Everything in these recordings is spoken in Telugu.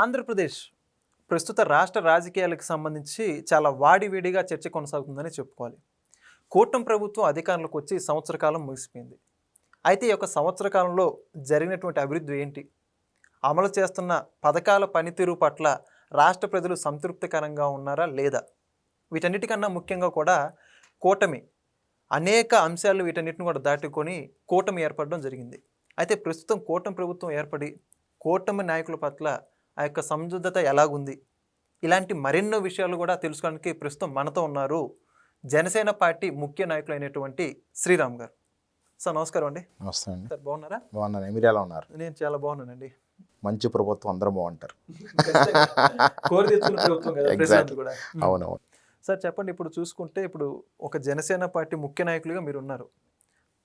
ఆంధ్రప్రదేశ్ ప్రస్తుత రాష్ట్ర రాజకీయాలకు సంబంధించి చాలా వాడివేడిగా చర్చ కొనసాగుతుందని చెప్పుకోవాలి. కూటమి ప్రభుత్వం అధికారంలోకి వచ్చి సంవత్సర కాలం ముగిసిపోయింది. అయితే ఈ యొక్క సంవత్సర కాలంలో జరిగినటువంటి అభివృద్ధి ఏంటి? అమలు చేస్తున్న పథకాల పనితీరు పట్ల రాష్ట్ర ప్రజలు సంతృప్తికరంగా ఉన్నారా లేదా? వీటన్నిటికన్నా ముఖ్యంగా కూడా కూటమి అనేక అంశాలు వీటన్నిటిని కూడా దాటుకొని కూటమి ఏర్పడడం జరిగింది. అయితే ప్రస్తుతం కూటమి ప్రభుత్వం ఏర్పడి కూటమి నాయకుల పట్ల ఆ యొక్క సంసిద్ధత ఎలాగుంది, ఇలాంటి మరెన్నో విషయాలు కూడా తెలుసుకోవడానికి ప్రస్తుతం మనతో ఉన్నారు జనసేన పార్టీ ముఖ్య నాయకులు అయినటువంటి శ్రీరామ్ గారు. సార్ నమస్కారం అండి. నమస్తే అండి. సార్ బాగున్నారా? బాగున్నాను. మీరు ఎలా ఉన్నారు? నేను చాలా బాగున్నానండి. మంచి ప్రభుత్వం, అందరూ బాగుంటారు. కోరి తెచ్చుకున్న ప్రభుత్వం కదా ప్రజలందరూ కూడా. అవునవును. సార్ చెప్పండి, ఇప్పుడు చూసుకుంటే ఇప్పుడు ఒక జనసేన పార్టీ ముఖ్య నాయకులుగా మీరు ఉన్నారు.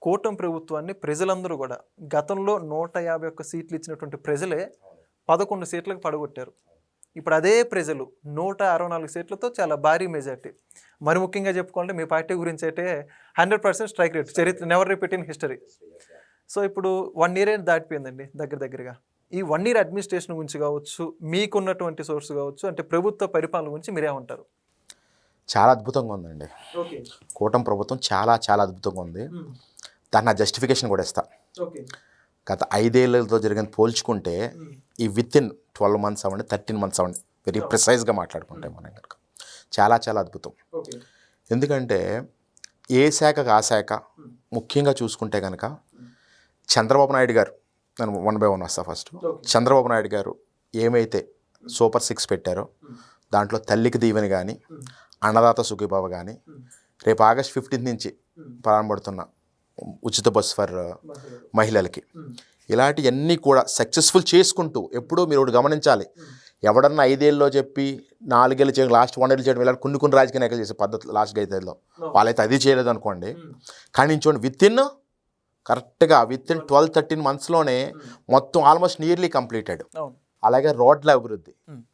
కూటమి ప్రభుత్వాన్ని ప్రజలందరూ కూడా గతంలో 151 సీట్లు ఇచ్చినటువంటి ప్రజలే 11 సీట్లకు పడగొట్టారు. ఇప్పుడు అదే ప్రజలు 164 సీట్లతో చాలా భారీ మెజార్టీ. మరి ముఖ్యంగా చెప్పుకోవాలంటే మీ పార్టీ గురించి అయితే 100% స్ట్రైక్ రేట్, చరిత్ర never repeat in history. So ఇప్పుడు 1 ఇయర్ దాటిపోయిందండి దగ్గరగా. ఈ 1 ఇయర్ అడ్మినిస్ట్రేషన్ గురించి కావచ్చు, మీకున్నటువంటి సోర్స్ కావచ్చు, అంటే ప్రభుత్వ పరిపాలన గురించి మీరేమంటారు? చాలా అద్భుతంగా ఉందండి. కూటమి ప్రభుత్వం చాలా చాలా అద్భుతంగా ఉంది. దాన్ని జస్టిఫికేషన్ కూడా ఇస్తా. గత 5 ఏళ్లతో జరిగిన పోల్చుకుంటే ఈ విత్ ఇన్ 12 months అవ్వండి, 13 months అవ్వండి, వెరీ ప్రిసైజ్గా మాట్లాడుకుంటే మనం కనుక చాలా చాలా అద్భుతం. ఎందుకంటే ఏ శాఖకు ఆ శాఖ ముఖ్యంగా చూసుకుంటే కనుక చంద్రబాబు నాయుడు గారు, నేను 1 by 1 వస్తా. ఫస్ట్ చంద్రబాబు నాయుడు గారు ఏమైతే సూపర్ 6 పెట్టారో దాంట్లో తల్లికి దీవెని కానీ, అన్నదాత సుఖీభావ కానీ, రేపు August 15th నుంచి ప్రారంభపడుతున్న ఉచిత బస్ ఫర్ మహిళలకి, ఇలాంటివన్నీ కూడా సక్సెస్ఫుల్ చేసుకుంటూ, ఎప్పుడూ మీరు ఒకటి గమనించాలి, ఎవడన్నా 5 ఏళ్ళలో చెప్పి 4 ఏళ్ళు చేయడం, లాస్ట్ 1 year చేయడం, ఇలా కొన్ని రాజకీయ నాయకులు చేసే పద్ధతి లాస్ట్ 5 ఏళ్ళలో వాళ్ళైతే అది చేయలేదు అనుకోండి. కానీ చూడండి, కరెక్ట్గా విత్ ఇన్ 12-13 monthsలోనే మొత్తం ఆల్మోస్ట్ నియర్లీ కంప్లీటెడ్. అలాగే రోడ్ల అభివృద్ధి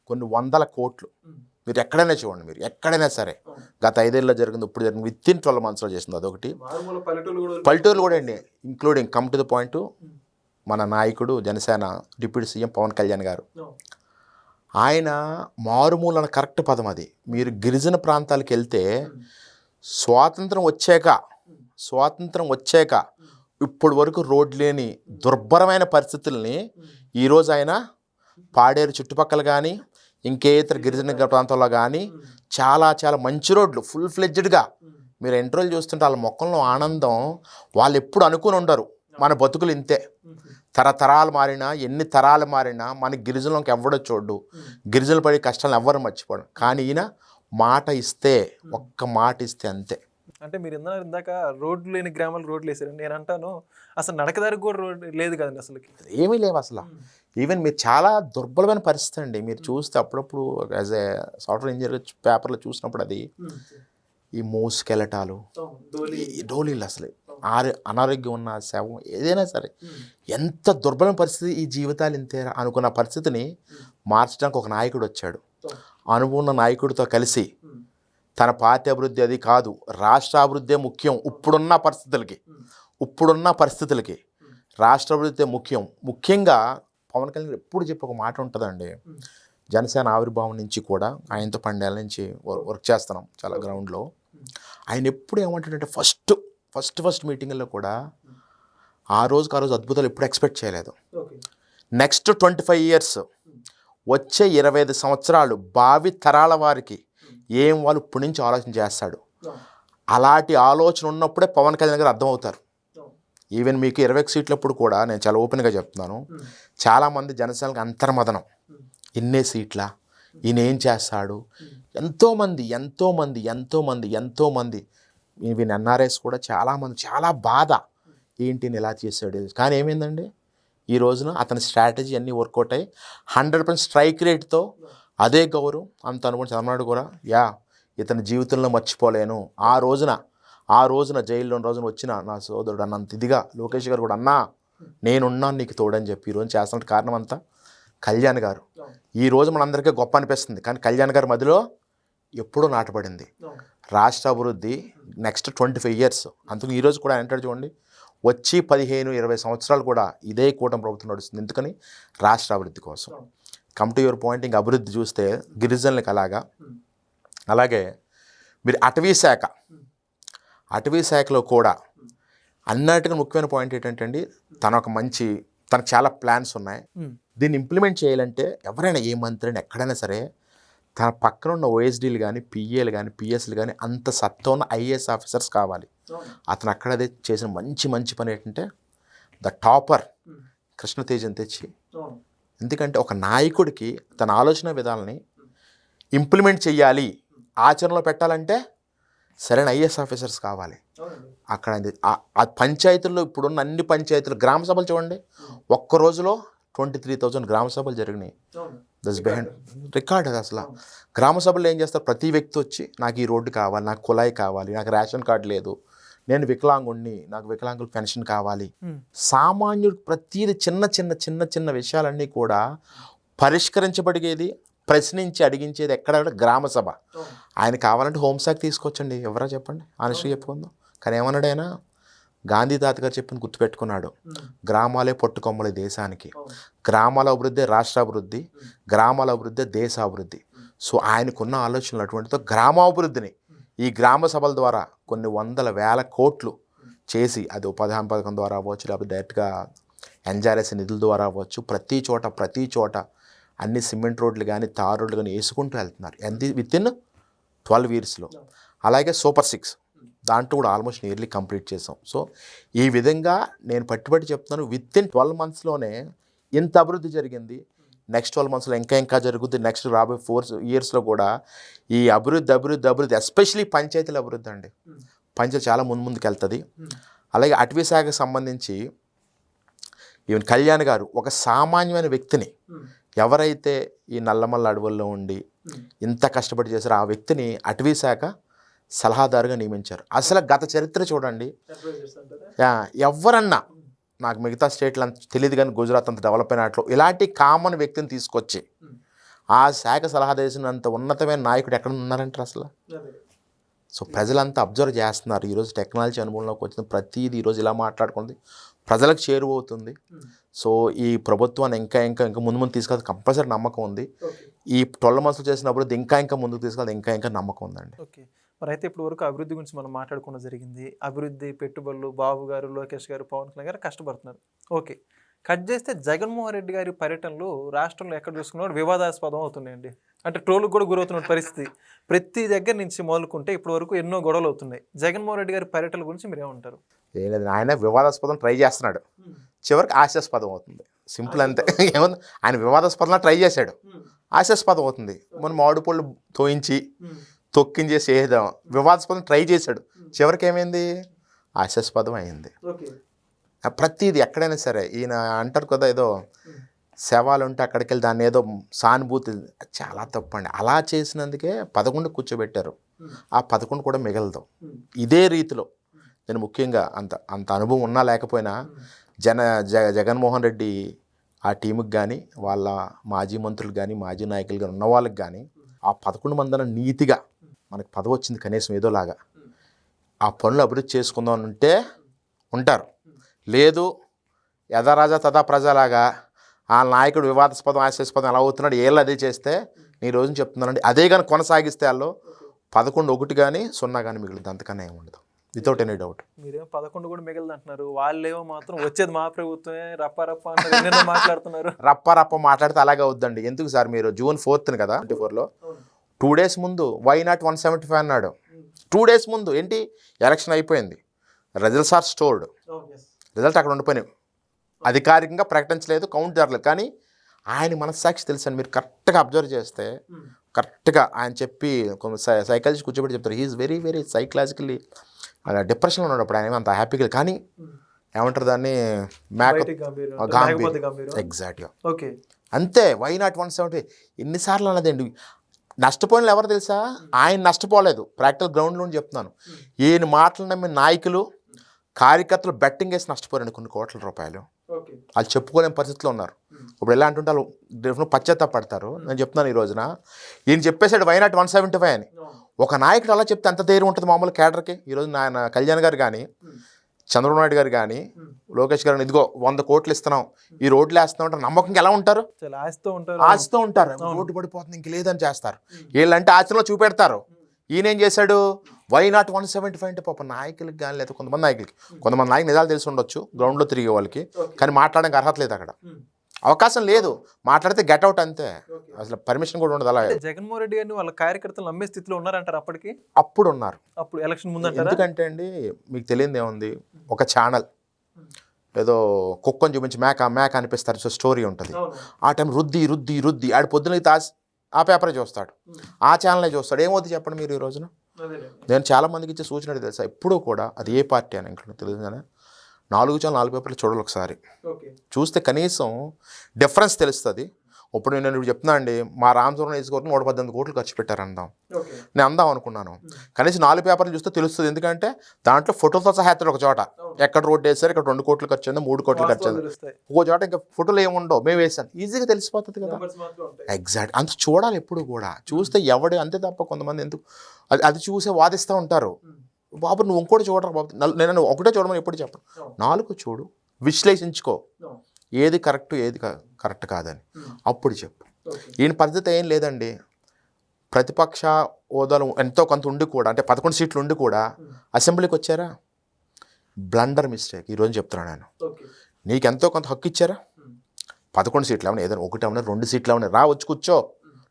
కొన్ని 100 కోట్లు. మీరు ఎక్కడైనా చూడండి, మీరు ఎక్కడైనా సరే గత 5 ఏళ్ళలో జరిగింది, ఇప్పుడు జరిగింది, విత్ ఇన్ 12 monthsలో చేసింది. అదొకటి. పల్లెటూరులు కూడా అండి, including come to the point, మన నాయకుడు జనసేన డిప్యూటీ సీఎం పవన్ కళ్యాణ్ గారు, ఆయన మారుమూలన కరెక్ట్ పదం అది. మీరు గిరిజన ప్రాంతాలకు వెళ్తే స్వాతంత్రం వచ్చాక ఇప్పుడు వరకు రోడ్లు లేని దుర్భరమైన పరిస్థితుల్ని ఈరోజు ఆయన పాడేరు చుట్టుపక్కల కానీ, ఇంకే ఇతర గిరిజన ప్రాంతాల్లో కానీ చాలా చాలా మంచి రోడ్లు ఫుల్ ఫ్లెడ్జ్డ్గా మీరు ఎంట్రోల్ చూస్తుంటే వాళ్ళ మొక్కల్లో ఆనందం వాళ్ళు ఎప్పుడు అనుకుని ఉండరు. మన బతుకులు ఇంతే, తరతరాలు మారినా, ఎన్ని తరాలు మారినా మన గిరిజనులకు ఎవడో చూడు, గిరిజనులు పడే కష్టాలను ఎవ్వరు మర్చిపోవడం. కానీ ఈయన మాట ఇస్తే, ఒక్క మాట ఇస్తే అంతే. అంటే మీరు ఇందాక రోడ్లు లేని గ్రామాలు రోడ్లు వేసారు, నేను అంటాను అసలు నడకదారికి కూడా రోడ్ లేదు కదండి, అసలు ఏమీ లేవు అసలు. ఈవెన్ మీరు చాలా దుర్బలమైన పరిస్థితి అండి. మీరు చూస్తే అప్పుడప్పుడు యాజ్ ఏ సాఫ్ట్వేర్ ఇంజనీర్ పేపర్లో చూసినప్పుడు అది ఈ మోసుకెళ్ళటాలు, ఈ డోలీలు, అసలు అనారోగ్యం ఉన్న శవం ఏదైనా సరే, ఎంత దుర్బలమైన పరిస్థితి, ఈ జీవితాలు ఇంతేరా అనుకున్న పరిస్థితిని మార్చడానికి ఒక నాయకుడు వచ్చాడు. అనుకున్న నాయకుడితో కలిసి తన పార్టీ అభివృద్ధి అది కాదు, రాష్ట్ర అభివృద్ధి ముఖ్యం. ఇప్పుడున్న పరిస్థితులకి రాష్ట్ర అభివృద్ధి ముఖ్యం. ముఖ్యంగా పవన్ కళ్యాణ్ ఎప్పుడు చెప్పి ఒక మాట ఉంటుందండి, జనసేన ఆవిర్భావం నుంచి కూడా ఆయనతో 12 ఏళ్ళ నుంచి వర్క్ చేస్తున్నాం చాలా గ్రౌండ్లో. ఆయన ఎప్పుడు ఏమంటాడంటే ఫస్ట్ మీటింగ్లో కూడా ఆ రోజు అద్భుతాలు ఎప్పుడు ఎక్స్పెక్ట్ చేయలేదు. నెక్స్ట్ 25 years, వచ్చే 25 సంవత్సరాలు భావి తరాల వారికి ఏం వాళ్ళు ఇప్పటి నుంచి ఆలోచన చేస్తాడు. అలాంటి ఆలోచన ఉన్నప్పుడే పవన్ కళ్యాణ్ గారు అర్థమవుతారు. ఈవెన్ మీకు 20 సీట్లప్పుడు కూడా నేను చాలా ఓపెన్గా చెప్తున్నాను, చాలామంది జనసేనకి అంతర్మదనం, ఇన్నే సీట్ల, ఈయన ఏం చేస్తాడు, ఎంతోమంది ఈవెన్ ఎన్ఆర్ఎస్ కూడా చాలామంది చాలా బాధ, ఏంటి ఇలా చేశాడు. కానీ ఏమైందండి, ఈ రోజున అతని స్ట్రాటజీ అన్నీ వర్కౌట్ అయ్యి 100% స్ట్రైక్ రేట్తో అదే గౌరవం అంత అనుకుని చంద్రబాబు కూడా ఇతని జీవితంలో మర్చిపోలేను. ఆ రోజున జైల్లో రోజున వచ్చిన నా సోదరుడు అన్నంత ఇదిగా లోకేష్ గారు కూడా, అన్నా నేనున్నాను నీకు తోడని చెప్పి ఈరోజు చేస్తున్న కారణం అంతా కళ్యాణ్ గారు. ఈరోజు మనందరికీ గొప్ప అనిపిస్తుంది, కానీ కళ్యాణ్ గారి మధ్యలో ఎప్పుడూ నాటబడింది రాష్ట్ర అభివృద్ధి నెక్స్ట్ 25 years. అందుకు ఈరోజు కూడా అంటాడు చూడండి, వచ్చి 15-20 సంవత్సరాలు కూడా ఇదే కూటమి ప్రభుత్వం నడుస్తుంది. ఎందుకని? రాష్ట్ర అభివృద్ధి కోసం. కమ్ టు యువర్ పాయింట్, ఇంకా అభివృద్ధి చూస్తే గిరిజనులకు అలాగే మీరు అటవీ శాఖలో కూడా అన్నిటికీ ముఖ్యమైన పాయింట్ ఏంటంటే అండి, తనకు చాలా ప్లాన్స్ ఉన్నాయి. దీన్ని ఇంప్లిమెంట్ చేయాలంటే ఎవరైనా ఏ మంత్రిని ఎక్కడైనా సరే తన పక్కన ఉన్న ఓఎస్డీలు కానీ పిఏలు కానీ పిఎస్లు కానీ అంత సత్తా ఉన్న ఐఏఎస్ ఆఫీసర్స్ కావాలి. అతను అక్కడదే చేసిన మంచి పని ఏంటంటే ద టాపర్ కృష్ణతేజని తెచ్చి, ఎందుకంటే ఒక నాయకుడికి తన ఆలోచన విధాలని ఇంప్లిమెంట్ చేయాలి, ఆచరణలో పెట్టాలంటే సరైన ఐఏఎస్ ఆఫీసర్స్ కావాలి. అక్కడ ఆ పంచాయతీల్లో ఇప్పుడున్న అన్ని పంచాయతీలు గ్రామ సభలు చూడండి, ఒక్క రోజులో 23,000 గ్రామ సభలు జరిగినాయి. That's behind record. అది అసలు గ్రామ సభలు ఏం చేస్తారు, ప్రతి వ్యక్తి వచ్చి నాకు ఈ రోడ్డు కావాలి, నాకు కుళాయి కావాలి, నాకు రేషన్ కార్డు లేదు, నేను వికలాంగుణ్ణి, నాకు వికలాంగుల పెన్షన్ కావాలి. సామాన్యుడు ప్రతిదీ చిన్న విషయాలన్నీ కూడా పరిష్కరించబడిగేది, ప్రశ్నించి అడిగించేది ఎక్కడ గ్రామ సభ. ఆయన కావాలంటే హోంశాఖ తీసుకొచ్చండి, ఎవరా చెప్పండి, ఆనెస్ట్గా చెప్పుకుందాం. కానీ ఏమన్నాడు ఆయన, గాంధీ తాత గారు చెప్పిన గుర్తుపెట్టుకున్నాడు, గ్రామాలే పట్టుకొమ్మలు దేశానికి, గ్రామాల అభివృద్ధి రాష్ట్ర అభివృద్ధి, గ్రామాల అభివృద్ధి దేశ అభివృద్ధి. సో ఆయనకున్న ఆలోచనలు అటువంటితో గ్రామాభివృద్ధిని ఈ గ్రామ సభల ద్వారా కొన్ని వందల వేల కోట్లు చేసి, అది ఉపాధి హామీ పథకం ద్వారా అవ్వచ్చు, లేకపోతే డైరెక్ట్గా ఎన్జార్ఎస్ నిధుల ద్వారా అవ్వచ్చు, ప్రతి చోట అన్ని సిమెంట్ రోడ్లు కానీ తార్ రోడ్లు కానీ వేసుకుంటూ వెళ్తున్నారు. With in 12 yearsలో. అలాగే సూపర్ 6 దాంట్లో కూడా ఆల్మోస్ట్ నియర్లీ కంప్లీట్ చేసాం. సో ఈ విధంగా నేను పట్టుబట్టి చెప్తున్నాను, విత్ ఇన్ 12 monthsలోనే ఇంత అభివృద్ధి జరిగింది. నెక్స్ట్ 12 monthsలో ఇంకా జరుగుద్ది. నెక్స్ట్ రాబోయే 4 yearsలో కూడా ఈ అభివృద్ధి ఎస్పెషలీ పంచాయతీల అభివృద్ధి అండి, పంచాయతీ చాలా ముందుకు వెళ్తుంది. అలాగే అటవీ శాఖకు సంబంధించి ఈవెన్ కళ్యాణ్ గారు ఒక సామాన్యమైన వ్యక్తిని, ఎవరైతే ఈ నల్లమల్ల అడవుల్లో ఉండి ఇంత కష్టపడి చేశారో ఆ వ్యక్తిని అటవీ శాఖ సలహాదారుగా నియమించారు. అసలు గత చరిత్ర చూడండి, ఎవరన్నా నాకు మిగతా స్టేట్లు అంత తెలియదు కానీ గుజరాత్ అంత డెవలప్ అయినట్లు ఇలాంటి కామన్ వ్యక్తిని తీసుకొచ్చి ఆ శాఖ సలహా చేసినంత ఉన్నతమైన నాయకుడు ఎక్కడ ఉన్నారంటారు అసలు. సో ప్రజలంతా అబ్జర్వ్ చేస్తున్నారు. ఈరోజు టెక్నాలజీ అనుభవంలోకి వచ్చింది, ప్రతిదీ ఈరోజు ఇలా మాట్లాడుకుంది, ప్రజలకు చేరువవుతుంది. సో ఈ ప్రభుత్వాన్ని ఇంకా ముందు తీసుకెళ్తే కంపల్సరీ నమ్మకం ఉంది. ఈ 12 months చేసినప్పుడు ఇంకా ముందుకు తీసుకెళ్తే ఇంకా నమ్మకం ఉందండి. ఓకే, మరి అయితే ఇప్పుడు వరకు అభివృద్ధి గురించి మనం మాట్లాడుకోవడం జరిగింది. అభివృద్ధి పెట్టుబడులు బాబు గారు, లోకేష్ గారు, పవన్ కళ్యాణ్ గారు కష్టపడుతున్నారు. ఓకే, కట్ చేస్తే జగన్మోహన్ రెడ్డి గారి పర్యటనలు రాష్ట్రంలో ఎక్కడ చూసుకున్నాడు వివాదాస్పదం అవుతున్నాయండి. అంటే ట్రోల్కి కూడా గురవుతున్న పరిస్థితి ప్రతి దగ్గర నుంచి మొదలుకుంటే ఇప్పటి వరకు ఎన్నో గొడవలు అవుతున్నాయి. జగన్మోహన్ రెడ్డి గారి పర్యటన గురించి మీరు ఏమంటారు? ఏం లేదు, ఆయన వివాదాస్పదం ట్రై చేస్తున్నాడు, చివరికి హాస్యాస్పదం అవుతుంది. సింపుల్ అంతే. ఏముంది, ఆయన వివాదాస్పదంగా ట్రై చేశాడు, హాస్యాస్పదం అవుతుంది. మనం మామిడిపళ్ళు తోయించి తొక్కించేసి వేద్దాం, వివాదాస్పదం ట్రై చేశాడు, చివరికి ఏమైంది, హాస్యాస్పదం అయింది. ప్రతిదీ ఎక్కడైనా సరే ఈయన అంటారు కదా, ఏదో శవాలు ఉంటే అక్కడికి వెళ్ళి దాన్ని ఏదో సానుభూతి, చాలా తప్పండి. అలా చేసినందుకే 11 కూర్చోబెట్టారు, ఆ 11 కూడా మిగలదు. ఇదే రీతిలో నేను ముఖ్యంగా అంత అనుభవం ఉన్నా లేకపోయినా జగన్మోహన్ రెడ్డి ఆ టీముకి కానీ వాళ్ళ మాజీ మంత్రులు కానీ మాజీ నాయకులు కానీ ఉన్న వాళ్ళకి కానీ ఆ 11 మందిన నీతిగా మనకు పదవి వచ్చింది కనీసం ఏదోలాగా ఆ పనులు అభివృద్ధి చేసుకుందాం అంటే ఉంటారు. లేదు యథారాజా తథా ప్రజలాగా ఆ నాయకుడు వివాదాస్పదం హాస్యాస్పదం ఎలా అవుతున్నాడు, ఏళ్ళు అదే చేస్తే నీ రోజున చెప్తున్నానండి, అదే కానీ కొనసాగిస్తే వాళ్ళు 11 1 కానీ 0 కానీ మిగులుతుంది, అంతకన్నా ఏముండదు, వితౌట్ ఎనీ డౌట్. మీరేమో 11 కూడా మిగలదు అంటున్నారు, వాళ్ళేమో మాత్రం వచ్చేది మా ప్రభుత్వమే రప్ప మాట్లాడుతున్నారు. రప్ప మాట్లాడితే అలాగే అవుద్దండి. ఎందుకు సార్, మీరు June 4th కదా 24లో 2 days ముందు వై నాట్ 175 అన్నాడు. 2 days ముందు ఏంటి, ఎలక్షన్ అయిపోయింది, రిజల్ట్స్ ఆర్ స్టోర్డ్, రిజల్ట్ అక్కడ ఉండిపోయినాయి, అధికారికంగా ప్రకటించలేదు, కౌంట్ జరగలేదు. కానీ ఆయన మనస్సాక్షి తెలుసండి, మీరు కరెక్ట్గా అబ్జర్వ్ చేస్తే కరెక్ట్గా ఆయన చెప్పి సైకాలజిస్ట్ కూర్చోబెట్టి చెప్తారు, హీఈస్ వెరీ వెరీ సైకలాజికల్లీ డిప్రెషన్లో ఉన్నప్పుడు ఆయన అంత హ్యాపీగా, కానీ ఏమంటారు దాన్ని ఎగ్జాక్ట్గా ఓకే అంతే. వై నాట్ 170 ఎన్నిసార్లు అన్నదండి. నష్టపోయిన ఎవరు తెలుసా, ఆయన నష్టపోలేదు, ప్రాక్టికల్ గ్రౌండ్లో చెప్తున్నాను. ఈయన మాటలు నమ్మి నాయకులు కార్యకర్తలు బెట్టింగ్ వేసి నష్టపోయారండి కొన్ని కోట్ల రూపాయలు. వాళ్ళు చెప్పుకోలేని పరిస్థితిలో ఉన్నారు. ఇప్పుడు ఎలా అంటుంటే వాళ్ళు డెఫినెట్ పశ్చాత్తాపడతారు. నేను చెప్తున్నాను ఈ రోజున, ఈయన చెప్పేసాడు వై నాట్ 175 అని. ఒక నాయకుడు అలా చెప్తే ఎంత ధైర్యం ఉంటుంది మామూలు కేడర్కి. ఈరోజు ఆయన కళ్యాణ్ గారు కానీ చంద్రబాబు నాయుడు గారు కానీ లోకేష్ గారు ఇదిగో 100 కోట్లు ఇస్తున్నాం, ఈ రోడ్లు వేస్తున్నాం అంటే నమ్మకంగా ఎలా ఉంటారు? చాలా ఆశతో ఉంటారు. ఆశతో ఉంటారు. రోడ్డు పడిపోతుంది ఇంక లేదని చేస్తారు. వీళ్ళంటే ఆశలో చూపెడతారు. ఈయన ఏం చేశాడు? వై నాట్ 175 అంటే పాప నాయకులకి కానీ లేదా కొంతమంది నాయకులు నిజాలు తెలిసి ఉండొచ్చు గ్రౌండ్లో తిరిగే వాళ్ళకి, కానీ మాట్లాడడానికి అర్హత లేదు, అక్కడ అవకాశం లేదు, మాట్లాడితే గెట్అవుట్ అంతే, అసలు పర్మిషన్ కూడా ఉండదు. అలా జగన్మోహన్ రెడ్డి గారిని వాళ్ళ కార్యకర్తలు నమ్మే స్థితిలో ఉన్నారంటారు అప్పటికి? అప్పుడు ఉన్నారు, అప్పుడు ఎలక్షన్ ముందు. ఎందుకంటే అండి మీకు తెలియదు ఏముంది, ఒక ఛానల్ ఏదో కుక్కని చూపించి మేక అనిపిస్తారు, సో స్టోరీ ఉంటుంది. ఆ టైం రుద్ది ఆడు పొద్దునకి ఆ పేపరే చూస్తాడు, ఆ ఛానలే చూస్తాడు. ఏమవుతుంది చెప్పండి మీరు ఈ రోజున? నేను చాలామందికి ఇచ్చే సూచన తెలుసా, ఎప్పుడూ కూడా అది ఏ పార్టీ అని ఇంకా తెలియదు కానీ 4 ఛానల్ 4 పేపర్లు చూడాలి ఒకసారి, చూస్తే కనీసం డిఫరెన్స్ తెలుస్తుంది. ఇప్పుడు నేను చెప్తున్నా అండి, మా రామచంద్ర నియోజకవర్గం 118 కోట్లు ఖర్చు పెట్టారు అందాం, నేను అందాం అనుకున్నాను. కనీసం 4 పేపర్లు చూస్తే తెలుస్తుంది, ఎందుకంటే దాంట్లో ఫోటోతో సహా ఎత్తాడు. ఒక చోట ఎక్కడ రోడ్డు వేసారు, ఇక్కడ 2 కోట్లు ఖర్చు అయింది, 3 కోట్లు ఖర్చు అయింది, ఒక చోట ఇంకా ఫోటోలు ఏముండవు, మేము వేసాను, ఈజీగా తెలిసిపోతుంది కదా. ఎగ్జాక్ట్ అంత చూడాలి ఎప్పుడు కూడా, చూస్తే ఎవడు అంతే తప్ప కొంతమంది ఎందుకు అది చూసే వాదిస్తూ ఉంటారు. బాబు నువ్వు ఇంకోటి చూడరా బాబు, నేను ఒకటే చూడమని ఎప్పుడు చెప్పను, 4 చూడు, విశ్లేషించుకో ఏది కరెక్ట్ ఏది కరెక్ట్ కాదని, అప్పుడు చెప్పు. ఈయన పద్ధతి ఏం లేదండి, ప్రతిపక్ష హోదాలు ఎంతో కొంత ఉండి కూడా, అంటే 11 సీట్లు ఉండి కూడా అసెంబ్లీకి వచ్చారా? Blunder mistake. ఈరోజు చెప్తున్నాను నేను, నీకు ఎంతో కొంత హక్కు ఇచ్చారా? 11 సీట్లు ఏమన్నా, ఏదైనా 1 ఏమన్నా 2 సీట్లు ఏమన్నా, రా వచ్చి కూర్చో,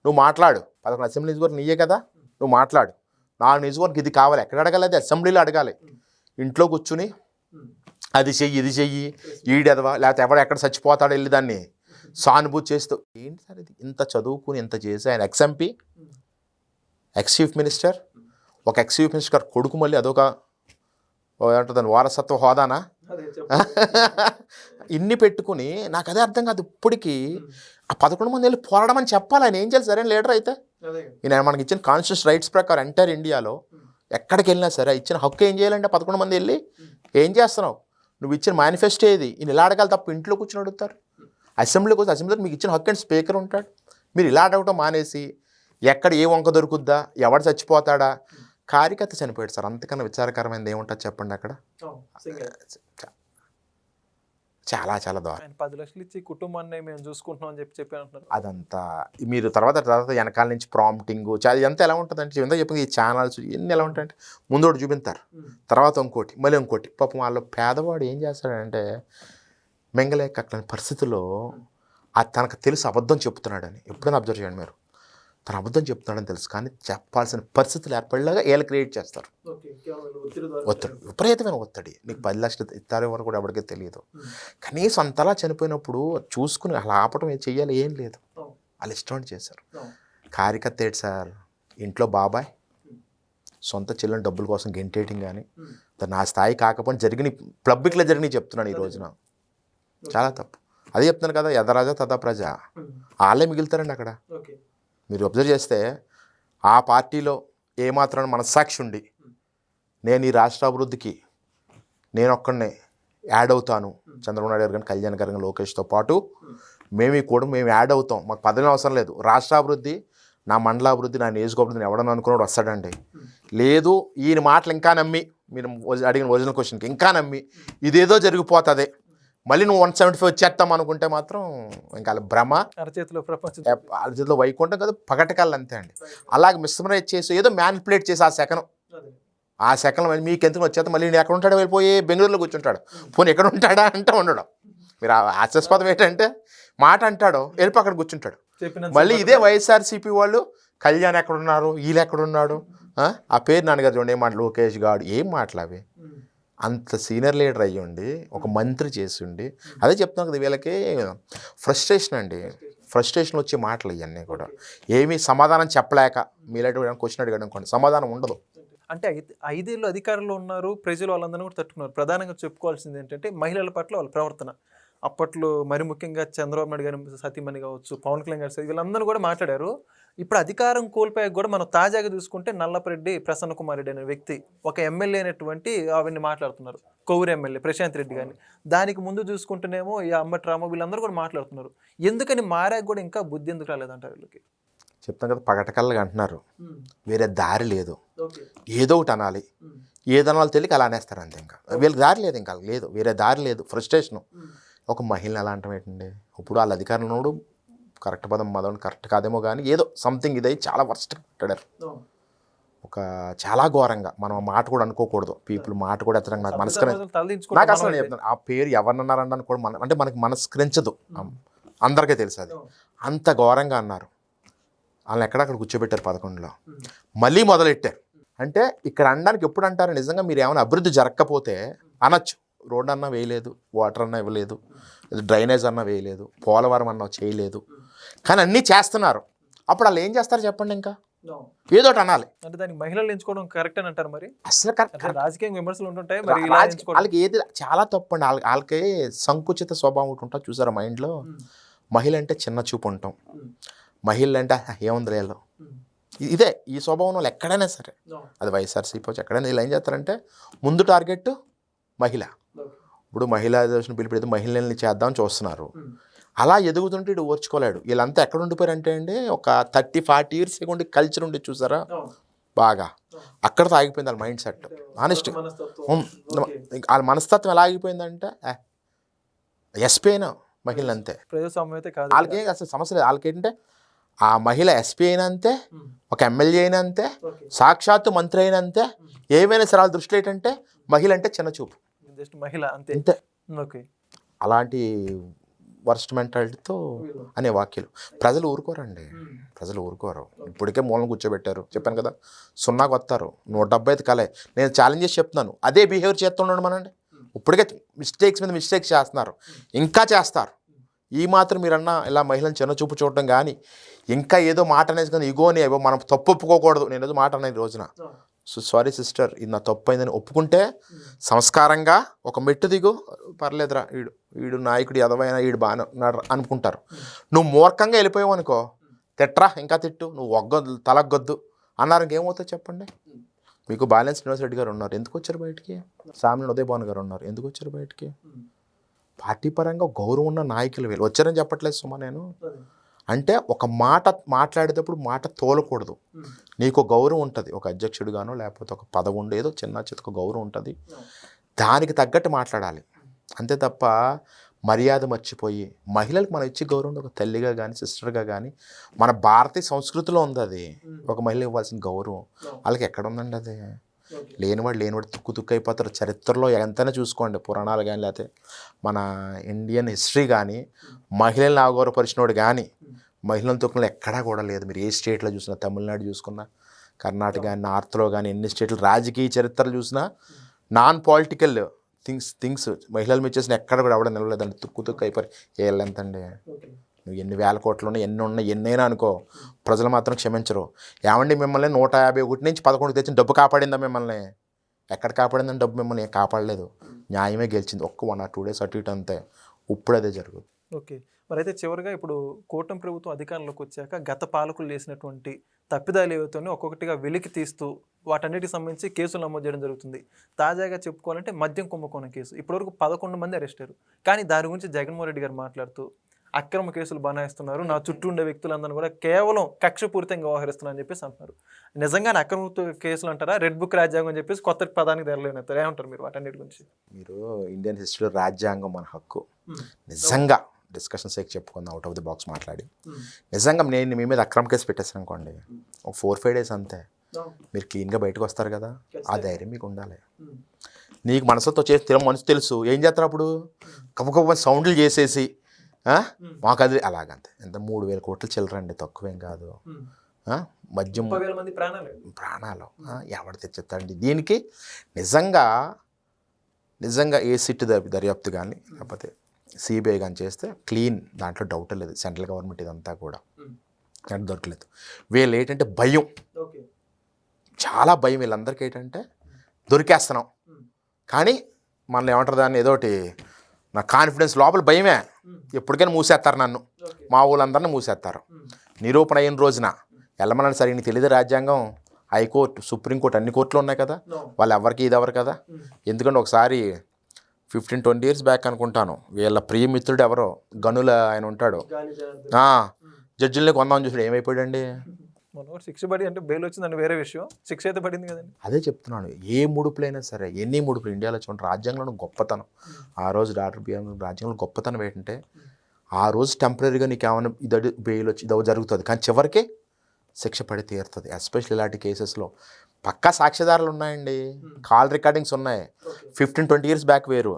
నువ్వు మాట్లాడు. 11 అసెంబ్లీ నియోజకవర్గం నీయే కదా, నువ్వు మాట్లాడు. 4 నియోజకవర్గం ఇది కావాలి, ఎక్కడ అడగాలి? అది అసెంబ్లీలో అడగాలి. ఇంట్లో కూర్చుని అది చెయ్యి ఇది చెయ్యి ఈడెదవా, లేకపోతే ఎక్కడ చచ్చిపోతాడో వెళ్ళి దాన్ని సానుభూతి చేస్తూ, ఏంటి సార్ ఇది? ఇంత చదువుకుని ఇంత చేసి ఆయన ఎక్స్ఎంపీ, ఎక్స్ చీఫ్ మినిస్టర్, ఒక ఎక్స్ చీఫ్ మినిస్టర్ కొడుకు మళ్ళీ అదొక ఏమంటుందని వారసత్వ హోదానా? ఇన్ని పెట్టుకుని నాకు అదే అర్థం కాదు ఇప్పటికీ. ఆ 11 మంది వెళ్ళి పోరాడమని చెప్పాలి, ఆయన ఏం చేయాలి? సరైన లీడర్ అయితే ఈయన మనకి ఇచ్చిన కాన్స్టిట్యూషన్ రైట్స్ ప్రకారం ఎంటైర్ ఇండియాలో ఎక్కడికి వెళ్ళినా సరే ఇచ్చిన హక్కు ఏం చేయాలంటే 11 మంది వెళ్ళి ఏం చేస్తున్నావు, నువ్వు ఇచ్చిన మేనిఫెస్టో ఏది? ఈయన ఇలా అడగాలి తప్ప ఇంట్లో కూర్చొని అడుగుతారు. అసెంబ్లీకి వచ్చి అసెంబ్లీలో మీకు ఇచ్చిన హక్కు అండ్ స్పీకర్ ఉంటాడు, మీరు ఇలా అడగటం మానేసి ఎక్కడ ఏ వంక దొరుకుద్దా, ఎవడు చచ్చిపోతాడా, కార్యకర్త చనిపోయాడు సార్, అంతకన్నా విచారకరమైనది ఏముంటుంది చెప్పండి అక్కడ? చాలా చాలా దారుణం. 10 లక్షలు ఇచ్చి కుటుంబాన్ని మేము చూసుకుంటున్నాం అని చెప్పి అంటున్నారు. అదంతా మీరు తర్వాత వెనకాల నుంచి ప్రాంప్టింగ్ ఇదంతా ఎలా ఉంటుందంటే, ఎంత చెప్పి ఈ ఛానల్స్ ఇవన్నీ ఎలా ఉంటాయంటే, ముందు ఒకటి చూపిస్తారు, తర్వాత ఇంకోటి, మళ్ళీ ఇంకోటి. పాపం వాళ్ళు పేదవాడు ఏం చేస్తాడంటే మెంగలేకట్లని పరిస్థితుల్లో తనకు తెలుసు అబద్ధం చెప్తున్నాడని. ఎప్పుడైనా అబ్జర్వ్ చేయండి మీరు, తను అబద్ధం చెప్తున్నాడని తెలుసు, కానీ చెప్పాల్సిన పరిస్థితులు ఏర్పడేలాగా వీళ్ళు క్రియేట్ చేస్తారు. ఒత్తిడి, విపరీతమైన ఒత్తిడి. నీకు 10 లక్షలు ఇస్తారో వరకు కూడా ఎవరికీ తెలియదు. కనీసం అంతలా చనిపోయినప్పుడు చూసుకుని అలా ఆపటం చెయ్యాలి, ఏం లేదు, వాళ్ళు ఇష్టం చేశారు. కార్యకర్త ఏంటి సార్, ఇంట్లో బాబాయ్ సొంత చెల్లెని డబ్బుల కోసం గెంటేయటం కానీ, నా స్థాయి కాకపోతే జరిగిన పబ్లిక్లో జరిగినాయి చెప్తున్నాను ఈ రోజున, చాలా తప్పు. అదే చెప్తున్నాను కదా, యథరాజా తథా ప్రజ, వాళ్ళే మిగులుతారండి అక్కడ. మీరు అబ్జర్వ్ చేస్తే ఆ పార్టీలో ఏమాత్రం మనస్సాక్షి ఉండి నేను ఈ రాష్ట్ర అభివృద్ధికి నేను ఒక్కడనే యాడ్ అవుతాను, చంద్రబాబు నాయుడు గారు కానీ కళ్యాణ్ గారు కానీ లోకేష్తో పాటు మేము యాడ్ అవుతాం, మాకు పదవి అవసరం లేదు, రాష్ట్ర అభివృద్ధి, నా మండల అభివృద్ధి, నా నియోజకవర్గం ఎవడన్నా అనుకున్నాడు వస్తాడండి. లేదు ఈయన మాటలు ఇంకా నమ్మి, మీరు అడిగిన ఒరిజినల్ క్వశ్చన్కి ఇంకా నమ్మి ఇదేదో జరిగిపోతుంది, మళ్ళీ నువ్వు 175 వచ్చేస్తాం అనుకుంటే మాత్రం ఇంకా భ్రమ, అరచేతిలో వైకుంఠం కదా, పగటకాళ్ళు అంతే అండి. అలాగే మిస్మరైజ్ చేసి ఏదో మ్యానిపులేట్ చేసి ఆ సెకండ్ మీకు ఎందుకు వచ్చేస్తే మళ్ళీ నేను ఎక్కడ ఉంటాడో వెళ్ళిపోయి బెంగళూరులో కూర్చుంటాడు, పోనీ ఎక్కడ ఉంటాడా అంటే ఉండడం. మీరు హాస్యాస్పదం ఏంటంటే మాట అంటాడో వెళ్ళిపో అక్కడ కూర్చుంటాడు. మళ్ళీ ఇదే వైఎస్ఆర్సీపీ వాళ్ళు కళ్యాణ్ ఎక్కడున్నారు, వీళ్ళు ఎక్కడున్నాడు, ఆ పేరు నాన్నగారు చూడండి, ఏం మాట లోకేష్ గాడు, ఏం మాటలు అవి. అంత సీనియర్ లీడర్ అయ్యుండి ఒక మంత్రి చేసి ఉండి, అదే చెప్తున్నాను కదా, వీళ్ళకి ఫ్రస్ట్రేషన్ అండి, ఫ్రస్ట్రేషన్ వచ్చే మాటలు ఇవన్నీ కూడా. ఏమీ సమాధానం చెప్పలేక మీలాంటి క్వశ్చన్ అడిగాడు అనుకోండి, సమాధానం ఉండదు. అంటే 5 ఏళ్ళు అధికారంలో ఉన్నారు, ప్రజలు వాళ్ళందరూ కూడా తట్టుకున్నారు. ప్రధానంగా చెప్పుకోవాల్సింది ఏంటంటే మహిళల పట్ల వాళ్ళ ప్రవర్తన. అప్పట్లో మరి ముఖ్యంగా చంద్రబాబు నాయుడు గారి సతీమణి కావచ్చు, పవన్ కళ్యాణ్ గారు, వీళ్ళందరూ కూడా మాట్లాడారు. ఇప్పుడు అధికారం కోల్పోయాక కూడా మనం తాజాగా చూసుకుంటే నల్లపరెడ్డి ప్రసన్న కుమార్ రెడ్డి అనే వ్యక్తి, ఒక ఎమ్మెల్యే అయినటువంటి ఆవిడ్ని మాట్లాడుతున్నారు, కొవ్వూరు ఎమ్మెల్యే ప్రశాంత్ రెడ్డి గారిని. దానికి ముందు చూసుకుంటేనేమో ఈ అంబటి రామ వీళ్ళందరూ కూడా మాట్లాడుతున్నారు. ఎందుకని మారాక కూడా ఇంకా బుద్ధి ఎందుకు రాలేదంటారు వీళ్ళకి? చెప్తాను కదా, పగటకల్లాగా అంటున్నారు, వేరే దారి లేదు. ఏదో ఒకటి అనాలి, ఏదనాలో తెలియక అలా అనేస్తారు అంతే. ఇంకా వీళ్ళకి దారి లేదు, ఇంకా లేదు, వేరే దారి లేదు. ఫ్రస్ట్రేషను. ఒక మహిళని ఎలా అంటాం ఏంటండి? ఇప్పుడు వాళ్ళ అధికారంలో కరెక్ట్ పదం మదం కరెక్ట్ కాదేమో కానీ ఏదో సంథింగ్ ఇదై చాలా వర్స్ట్ మాట్లాడారు. ఒక చాలా ఘోరంగా. మనం ఆ మాట కూడా అనుకోకూడదు. పీపుల్ మాట కూడా ఎత్తడానికి నాకు నాకు అసలు నేను చెప్తాను, ఆ పేరు ఎవరినన్నారని కూడా అంటే మనకి మనస్కరించదు. అందరికీ తెలుసు అది. అంత ఘోరంగా అన్నారు. వాళ్ళని ఎక్కడక్కడ కూర్చోబెట్టారు 11లో. మళ్ళీ మొదలెట్టారు. అంటే ఇక్కడ అనడానికి ఎప్పుడు అంటారు, నిజంగా మీరు ఏమైనా అభివృద్ధి జరగకపోతే అనొచ్చు. రోడ్ అన్నా వేయలేదు, వాటర్ అన్నా ఇవ్వలేదు, డ్రైనేజ్ అన్నా వేయలేదు, పోలవరం అన్నా చేయలేదు, కానీ అన్నీ చేస్తున్నారు. అప్పుడు వాళ్ళు ఏం చేస్తారు చెప్పండి? ఇంకా ఏదో ఒకటి అనాలి. అంటే దానికి మహిళలు ఎంచుకోవడం కరెక్ట్ అని అంటారు. మరి అసలు కరెక్ట్. రాజకీయ విమర్శలు ఉంటుంటాయి, వాళ్ళకి ఏది చాలా తప్పు అండి. వాళ్ళకి సంకుచిత స్వభావం ఒకటి ఉంటుంది చూసారా మైండ్లో. మహిళ అంటే చిన్న చూపు ఉంటాం, మహిళలు అంటే ఏముంది లేలో. ఇదే ఈ స్వభావం వాళ్ళు ఎక్కడైనా సరే, అది వైఎస్ఆర్సీపీ వచ్చి ఎక్కడైనా వీళ్ళు ఏం చేస్తారంటే ముందు టార్గెట్ మహిళ. ఇప్పుడు మహిళా దివసం పిలిపి మహిళల్ని చేద్దామని చూస్తున్నారు. అలా ఎదుగుతుంటే ఇటు ఓర్చుకోలేడు. వీళ్ళంతా ఎక్కడ ఉండిపోయారంటే అండి, ఒక 30-40 years ఉండి కల్చర్ ఉండి చూసారా బాగా, అక్కడతో ఆగిపోయింది వాళ్ళ మైండ్ సెట్. ఆనెస్ట్ వాళ్ళ మనస్తత్వం ఎలా ఆగిపోయిందంటే ఎస్పీ అయినా మహిళలు అంతే. వాళ్ళకి అసలు సమస్య లేదు. వాళ్ళకి ఏంటంటే ఆ మహిళ ఎస్పీ అయినా అంతే, ఒక ఎమ్మెల్యే అయినా అంతే, సాక్షాత్తు మంత్రి అయినా అంతే. ఏమైనా సరే వాళ్ళ దృష్టిలో ఏంటంటే మహిళ అంటే చిన్న చూపు, మహిళ అంతే. అలాంటి వర్స్ట్ మెంటాలిటీతో అనే వాక్యాలు. ప్రజలు ఊరుకోరండి, ప్రజలు ఊరుకోరు. ఇప్పటికే మూలం కూర్చోబెట్టారు. చెప్పాను కదా, 0కి వస్తారు, 175 కలే. నేను ఛాలెంజ్ చేసి చెప్తున్నాను, అదే బిహేవియర్ చేస్తున్నాడు మనండి. ఇప్పటికే మిస్టేక్స్ మీద మిస్టేక్స్ చేస్తున్నారు, ఇంకా చేస్తారు. ఈ మాత్రం మీరన్నా ఇలా మహిళను చిన్న చూపు చూడటం కానీ, ఇంకా ఏదో మాట అనేది కానీ ఇగోని మనం తప్పు ఒప్పుకోకూడదు. నేను ఏదో మాట అనేది రోజున సారీ సిస్టర్, ఇది నా తప్పు అయిందని ఒప్పుకుంటే సంస్కారంగా ఒక మెట్టు దిగు, పర్లేదురా, వీడు నాయకుడు ఎదవైనా వీడు బాగా అనుకుంటారు. నువ్వు మూర్ఖంగా వెళ్ళిపోయావు అనుకో, తిట్రా, ఇంకా తిట్టు, నువ్వు ఒగ్గొద్దు, తలగ్గొద్దు అన్నారు. ఇంకేమవుతుంది చెప్పండి? మీకు బాలెన్స్ శ్రీనివాస్ రెడ్డి గారు ఉన్నారు, ఎందుకు వచ్చారు బయటికి? సామినేని ఉదయ్ భాను గారు ఉన్నారు, ఎందుకు వచ్చారు బయటికి? పార్టీ పరంగా గౌరవం ఉన్న నాయకులు వీళ్ళు వచ్చారని చెప్పట్లేదు సుమా నేను. అంటే ఒక మాట మాట్లాడేటప్పుడు మాట తోలకూడదు. నీకు గౌరవం ఉంటుంది, ఒక అధ్యక్షుడిగానో లేకపోతే ఒక పదవి ఉండే ఏదో చిన్న చితక గౌరవం ఉంటుంది, దానికి తగ్గట్టు మాట్లాడాలి. అంతే తప్ప మర్యాద మర్చిపోయి మహిళలకు మనం ఇచ్చే గౌరవం ఒక తల్లిగా కానీ సిస్టర్గా కానీ మన భారతీయ సంస్కృతిలో ఉంది. అది ఒక మహిళ ఇవ్వాల్సిన గౌరవం వాళ్ళకి ఎక్కడ ఉందండి? అది లేనివాడు తుక్కు అయిపోతారు. చరిత్రలో ఎంతైనా చూసుకోండి, పురాణాలు కానీ లేకపోతే మన ఇండియన్ హిస్టరీ కానీ, మహిళలను అవగౌరవపరిచినోడు కానీ మహిళల తొక్కులు ఎక్కడా కూడా లేదు. మీరు ఏ స్టేట్లో చూసినా, తమిళనాడు చూసుకున్నా, కర్ణాటక కానీ, నార్త్లో కానీ ఎన్ని స్టేట్లు రాజకీయ చరిత్రలు చూసినా నాన్ పాలిటికల్ థింగ్స్ మహిళలు మీద చేసిన ఎక్కడ కూడా ఎవడ నిలవలేదండి. తుక్కు అయిపోయి ఏళ్ళెంతండి. నువ్వు ఎన్ని వేల కోట్లు ఉన్నాయి, ఎన్ని ఉన్నాయి, ఎన్నైనా అనుకో, ప్రజలు మాత్రం క్షమించరు. ఏమండి మిమ్మల్ని 151 నుంచి 11 తెచ్చిన డబ్బు కాపాడిందా మిమ్మల్ని? ఎక్కడ కాపాడిందని డబ్బు మిమ్మల్ని కాపాడలేదు. న్యాయమే గెలిచింది. ఒక్క 1 or 2 days అటు ఇటు అంతే. ఇప్పుడు అదే జరుగుతుంది. ఓకే, మరి అయితే చివరిగా ఇప్పుడు కూటమి ప్రభుత్వం అధికారంలోకి వచ్చాక గత పాలకులు చేసినటువంటి తప్పిదాలు ఏవైతే ఒక్కొక్కటిగా వెలికి తీస్తూ వాటన్నిటికి సంబంధించి కేసులు నమోదు చేయడం జరుగుతుంది. తాజాగా చెప్పుకోవాలంటే మద్యం కుంభకోణం కేసు, ఇప్పటివరకు 11 మంది అరెస్ట్ అయ్యారు. కానీ దాని గురించి జగన్మోహన్ రెడ్డి గారు మాట్లాడుతూ అక్రమ కేసులు బనాయిస్తున్నారు, నా చుట్టూ ఉండే వ్యక్తులందరూ కూడా కేవలం కక్షపూరితంగా వ్యవహరిస్తున్నారని చెప్పేసి అంటున్నారు. నిజంగానే అక్రమ కేసులు అంటారా, రెడ్ బుక్ రాజ్యాంగం అని చెప్పేసి కొత్త పదానికి తెరలేనంటారు? ఏమంటారు మీరు వాటన్నిటి గురించి? మీరు ఇండియన్ హిస్టరీలో రాజ్యాంగం మన హక్కు. నిజంగా డిస్కషన్స్ చెప్పుకుందాం, అవుట్ ఆఫ్ ది బాక్స్ మాట్లాడి. నిజంగా నేను మీ మీద అక్రమ కేసు పెట్టేసాను అనుకోండి, ఒక 4-5 days అంతే, మీరు క్లీన్గా బయటకు వస్తారు కదా. ఆ ధైర్యం మీకు ఉండాలి. నీకు మనసుతో చేసి మనసు తెలుసు ఏం చేస్తారు, అప్పుడు కవ్వ సౌండ్లు చేసేసి మాకు అది అలాగంతే. ఎంత 3,000 కోట్లు చిల్లరండి, తక్కువేం కాదు. మద్యం ప్రాణాలు ఎవడు తెచ్చేస్తాడండి దీనికి? నిజంగా ఏ సిట్ దర్యాప్తు కానీ లేకపోతే సిబిఐ కానీ చేస్తే క్లీన్, దాంట్లో డౌట్ లేదు. సెంట్రల్ గవర్నమెంట్ ఇదంతా కూడా దొరకలేదు. వీళ్ళు ఏంటంటే భయం, చాలా భయం. వీళ్ళందరికీ ఏంటంటే దొరికేస్తున్నాం, కానీ మనల్ని ఏమంటారు దాన్ని, ఏదోటి నా కాన్ఫిడెన్స్ లోపల భయమే. ఎప్పటికైనా మూసేస్తారు నన్ను, మా ఊళ్ళందరినీ మూసేస్తారు. నిరూపణ అయిన రోజున వెళ్ళమని సరే నీకు తెలియదు రాజ్యాంగం, హైకోర్టు, సుప్రీంకోర్టు అన్ని కోర్టులు ఉన్నాయి కదా, వాళ్ళు ఎవరికి ఇది ఎవరు కదా. ఎందుకంటే ఒకసారి 15-20 years బ్యాక్ అనుకుంటాను, వీళ్ళ ప్రియమిత్రుడు ఎవరో గనుల ఆయన ఉంటాడు, జడ్జిల్ని కొందామని చూసాడు, ఏమైపోయాడండి, మొన్న కూడా శిక్ష పడి అంటే బెయిల్ వచ్చిందని వేరే విషయం, శిక్ష అయితే పడింది కదండి. అదే చెప్తున్నాను, ఏ ముడుపులైనా సరే, ఎన్ని ముడుపులు ఇండియాలో చూడండి, రాజ్యాంగంలో గొప్పతనం ఆ రోజు డాక్టర్ బిఆర్ రాజ్యాంగంలో గొప్పతనం ఏంటంటే ఆ రోజు టెంపరీగా నీకు ఏమైనా ఇది బెయిల్ వచ్చి ఇది జరుగుతుంది, కానీ చివరికి శిక్ష పడి తీరుతుంది. ఎస్పెషల్లీ ఇలాంటి కేసెస్లో పక్కా సాక్ష్యాధారాలు ఉన్నాయండి, కాల్ రికార్డింగ్స్ ఉన్నాయి. 15-20 years బ్యాక్ వేరు,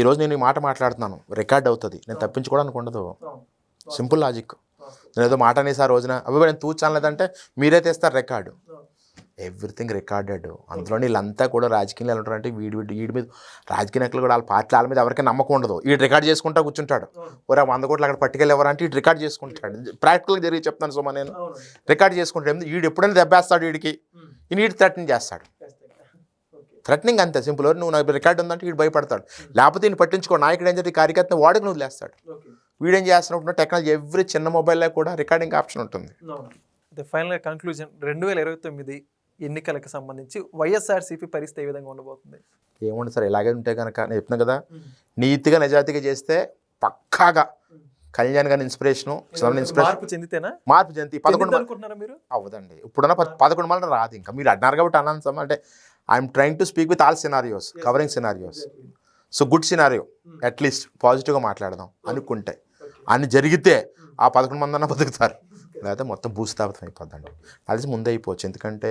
ఈరోజు నేను ఈ మాట మాట్లాడుతున్నాను, రికార్డ్ అవుతుంది, నేను తప్పించుకోవడానికి ఉండదు. Simple logic. నేను ఏదో మాట అనేసి ఆ రోజున అవి నేను తూచాను లేదంటే మీరే తెస్తారు రికార్డు, ఎవ్రీథింగ్ రికార్డెడ్. అందులో వీళ్ళంతా కూడా రాజకీయాలు ఎలా ఉంటారంటే వీడి మీద రాజకీయ నాయకులు కూడా వాళ్ళ పార్టీ వాళ్ళ మీద ఎవరికీ నమ్మకం ఉండదు. వీడు రికార్డ్ చేసుకుంటా కూర్చుంటాడు, ఒరే 100 కోట్లు అక్కడ పట్టుకెళ్ళి ఎవరంటే వీడు రికార్డ్ చేసుకుంటాడు. ప్రాక్టికల్గా జరిగి చెప్తాను సుమా, నేను రికార్డ్ చేసుకుంటాడు. వీడు ఎప్పుడైనా దెబ్బేస్తాడు, వీడికి వీడు థ్రెటనింగ్ చేస్తాడు. థ్రెటనింగ్ అంతే సింపుల్. నువ్వు నాకు రికార్డ్ ఉందంటే వీడు భయపడతాడు, లేకపోతే నేను పట్టించుకో నాయకుడు ఏం జరిగి కార్యకర్తను వాడికి నువ్వు లేస్తాడు. వీడేం చేస్తున్నప్పుడు టెక్నాలజీ ఎవ్రీ చిన్న మొబైల్లో కూడా రికార్డింగ్ ఆప్షన్ ఉంటుంది. అయితే ఫైనల్గా కన్క్లూజన్, 2029 ఎన్నికలకు సంబంధించి వైఎస్ఆర్సీపీ పరిస్థితి ఏ విధంగా ఉండబోతుంది? ఏముంది సార్, ఇలాగే ఉంటే కనుక నేను చెప్తున్నా కదా, నీతిగా నిజాయితీగా చేస్తే పక్కాగా కళ్యాణ్ గారి ఇన్స్పిరేషను మార్పు చెందితేనా? మార్పు చెంది 11 అనుకుంటున్నారా మీరు? అవ్వదండి, ఇప్పుడున్న 11 మంది రాదు. ఇంకా మీరు అన్నారు కాబట్టి అన్నాను అంటే I'm trying to speak with all scenarios, covering scenarios. So good scenario, at least పాజిటివ్గా మాట్లాడదాం అనుకుంటే, అని జరిగితే ఆ 11 మంది అన్న బతుకుతారు, లేకపోతే మొత్తం భూస్థాపితం అయిపోద్దండి. అది ముందే అయిపోవచ్చు, ఎందుకంటే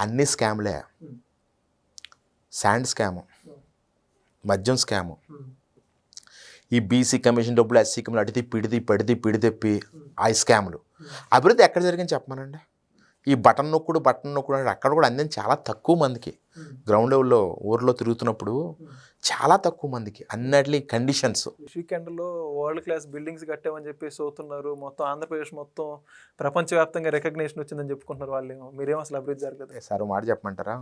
అన్ని స్కామ్లే. శాండ్ స్కాము, మద్యం స్కాము, ఈ బీసీ కమిషన్ డబ్బులు, ఎస్సీ కమిషన్ అడితే పిడితెప్పి ఆ స్కాములు. అభివృద్ధి ఎక్కడ జరిగింది చెప్పమనండి? ఈ బటన్ నొక్కుడు అంటే అక్కడ కూడా అందింది చాలా తక్కువ మందికి. గ్రౌండ్ లెవెల్లో ఊర్లో తిరుగుతున్నప్పుడు చాలా తక్కువ మందికి అన్నిటి కండిషన్స్. వీకెండ్లో వరల్డ్ క్లాస్ బిల్డింగ్స్ కట్టామని చెప్పి సోతున్నారు, మొత్తం ఆంధ్రప్రదేశ్ మొత్తం ప్రపంచవ్యాప్తంగా రికగ్నేషన్ వచ్చిందని చెప్పుకుంటున్నారు వాళ్ళు. మీరేమో అసలు అభివృద్ధి జరగదు సార్. మాట చెప్పమంటారా?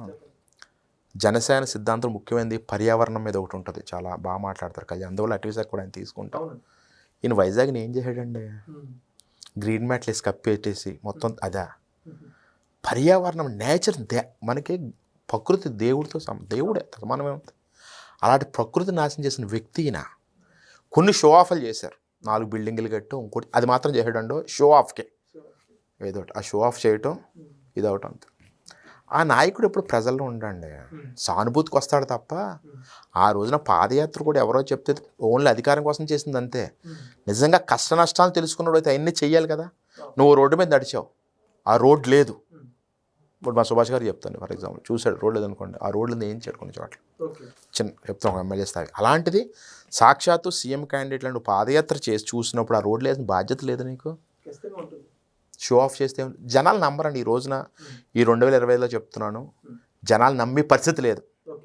జనసేన సిద్ధాంతం ముఖ్యమైనది పర్యావరణం మీద ఒకటి ఉంటుంది, చాలా బాగా మాట్లాడతారు కళ్యాణ్, అందువల్ల అటువైపు కూడా ఆయన తీసుకుంటాం. ఈయన వైజాగ్ని ఏం చేశాడండి, గ్రీన్ మ్యాట్లు వేసి కప్పేసి మొత్తం అదా. పర్యావరణం, నేచర్, మనకి ప్రకృతి దేవుడితో దేవుడే సమానమే ఉంటుంది. అలాంటి ప్రకృతి నాశనం చేసిన వ్యక్తి ఈయన. కొన్ని షో ఆఫ్లు చేశారు, 4 బిల్డింగులు కట్టు, ఇంకోటి అది మాత్రం చేసాడండో షో ఆఫ్కే, ఏదో ఆ షో ఆఫ్ చేయటం ఇది ఒకటి అంతే. ఆ నాయకుడు ఎప్పుడు ప్రజల్లో ఉండండి, సానుభూతికి వస్తాడు తప్ప. ఆ రోజున పాదయాత్ర కూడా ఎవరో చెప్తే ఓన్లీ అధికారం కోసం చేసింది అంతే. నిజంగా కష్ట నష్టాలు తెలుసుకున్నాడు అయితే అవన్నీ చెయ్యాలి కదా. నువ్వు రోడ్డు మీద నడిచావు, ఆ రోడ్ లేదు. ఇప్పుడు మా సుభాష్ గారు చెప్తాను, ఫర్ ఎగ్జాంపుల్ చూశాడు రోడ్ లేదనుకోండి, ఆ రోడ్లు ఏం చేయడు కొన్ని చోట్ల, చిన్న చెప్తాను ఒక ఎమ్మెల్యే స్థాయి. అలాంటిది సాక్షాత్తు సీఎం క్యాండిడేట్లు నువ్వు పాదయాత్ర చేసి చూసినప్పుడు ఆ రోడ్లు వేసిన బాధ్యత లేదు నీకు. షో ఆఫ్ చేస్తే జనాలు నమ్మరండి. ఈ రోజున ఈ 2020లో చెప్తున్నాను, జనాలు నమ్మే పరిస్థితి లేదు,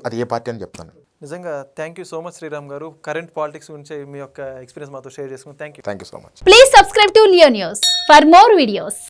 అది ఏ పార్టీ అని చెప్తాను. నిజంగా thank you so much Sriram garu, current politics గురించి మీ యొక్క ఎక్స్పీరియన్స్ మాతో షేర్ చేసుకుని thank you so much. Please subscribe to Leo news for more videos.